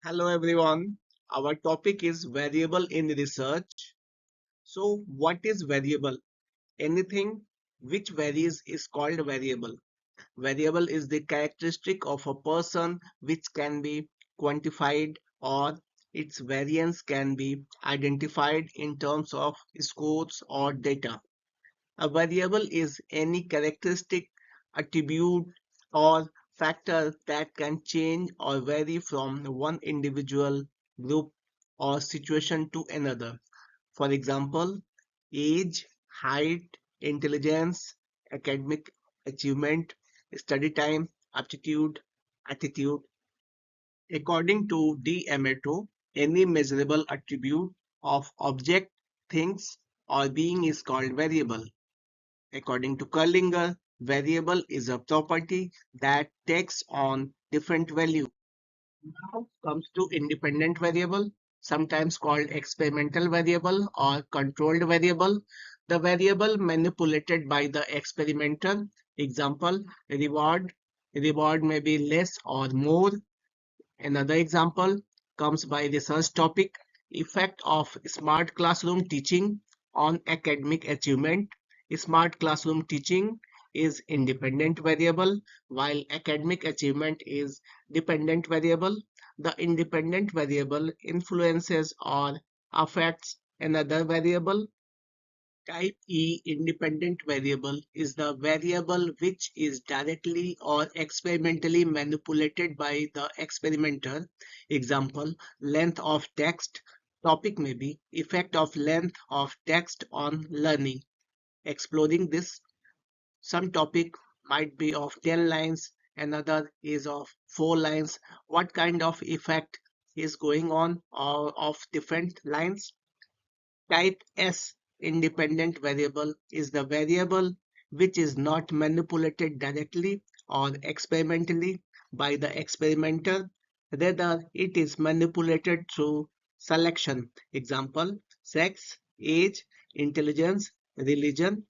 Hello everyone. Our topic is variable in research. So what is variable? Anything which varies is called variable. Variable is the characteristic of a person which can be quantified or its variance can be identified in terms of scores or data. A variable is any characteristic, attribute, or factor that can change or vary from one individual, group, or situation to another. For example, age, height, intelligence, academic achievement, study time, aptitude, attitude. According to D. Amato, any measurable attribute of object, things, or being is called variable. According to Curlinger, variable is a property that takes on different value. Now comes to independent variable, sometimes called experimental variable or controlled variable. The variable manipulated by the experimenter. Example, reward. Reward may be less or more. Another example comes by research topic, effect of smart classroom teaching on academic achievement. Smart classroom teaching is independent variable while academic achievement is dependent variable. The independent variable influences or affects another variable. Type E independent variable is the variable which is directly or experimentally manipulated by the experimenter. Example, length of text. Topic may be effect of length of text on learning. Exploring this, some topic might be of 10 lines, another is of 4 lines. What kind of effect is going on or of different lines? Type S independent variable is the variable which is not manipulated directly or experimentally by the experimenter. Rather, it is manipulated through selection. Example, sex, age, intelligence, religion.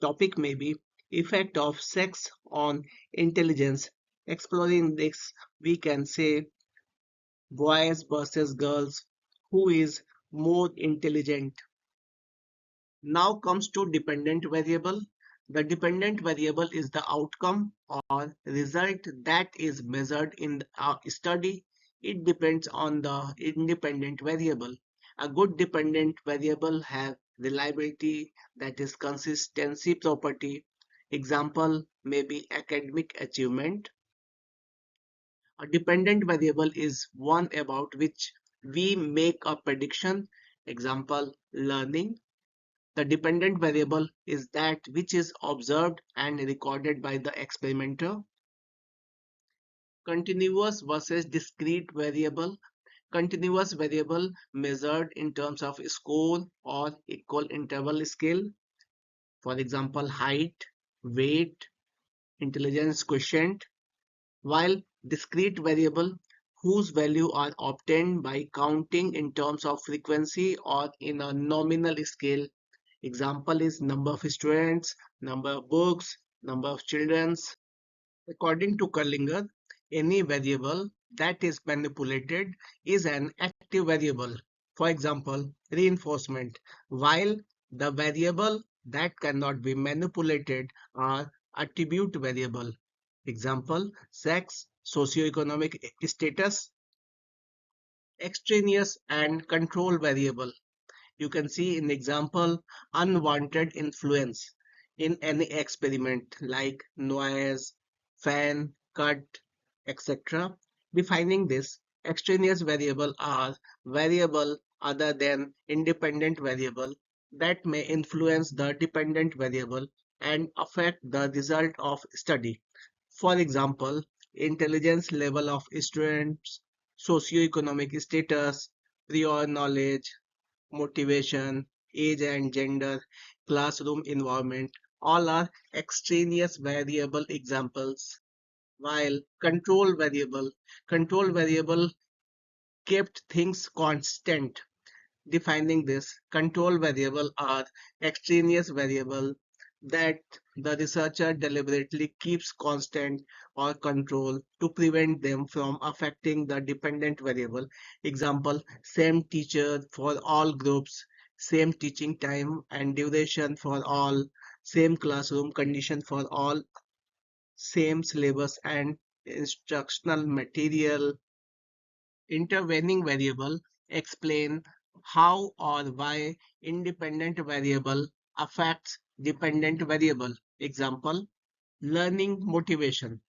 Topic may be effect of sex on intelligence. Exploring this, we can say boys versus girls. Who is more intelligent? Now comes to dependent variable. The dependent variable is the outcome or result that is measured in a study. It depends on the independent variable. A good dependent variable have reliability, that is consistency property. Example may be academic achievement. A dependent variable is one about which we make a prediction. Example, learning. The dependent variable is that which is observed and recorded by the experimenter. Continuous versus discrete variable. Continuous variable measured in terms of score or equal interval scale. For example, height, weight, intelligence quotient. While discrete variable whose value are obtained by counting in terms of frequency or in a nominal scale. Example is number of students, number of books, number of children. According to Curlinger, any variable that is manipulated is an active variable. For example, reinforcement, while the variable that cannot be manipulated are attribute variable. Example, sex, socioeconomic status, extraneous and control variable. You can see in example unwanted influence in any experiment like noise, fan, cut, etc. Defining this, extraneous variable are variable other than independent variable that may influence the dependent variable and affect the result of study. For example, intelligence level of students, socioeconomic status, prior knowledge, motivation, age and gender, classroom environment, all are extraneous variable examples. While control variable kept things constant. Defining this, control variable are extraneous variable that the researcher deliberately keeps constant or control to prevent them from affecting the dependent variable. Example, same teacher for all groups, same teaching time and duration for all, same classroom condition for all, same syllabus and instructional material. Intervening variable explain how or why independent variable affects dependent variable. Example, learning motivation.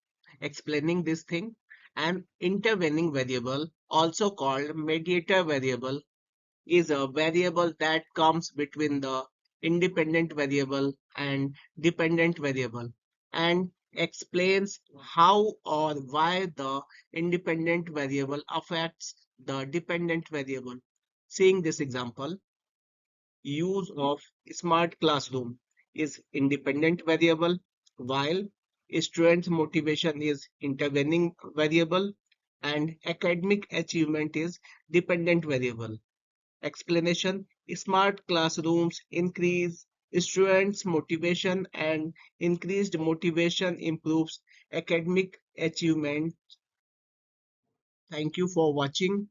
Explaining this thing, an intervening variable, also called mediator variable, is a variable that comes between the independent variable and dependent variable and explains how or why the independent variable affects the dependent variable. Seeing this example, use of smart classroom is independent variable while student motivation is intervening variable and academic achievement is dependent variable. Explanation: smart classrooms increase students' motivation and increased motivation improves academic achievement. Thank you for watching.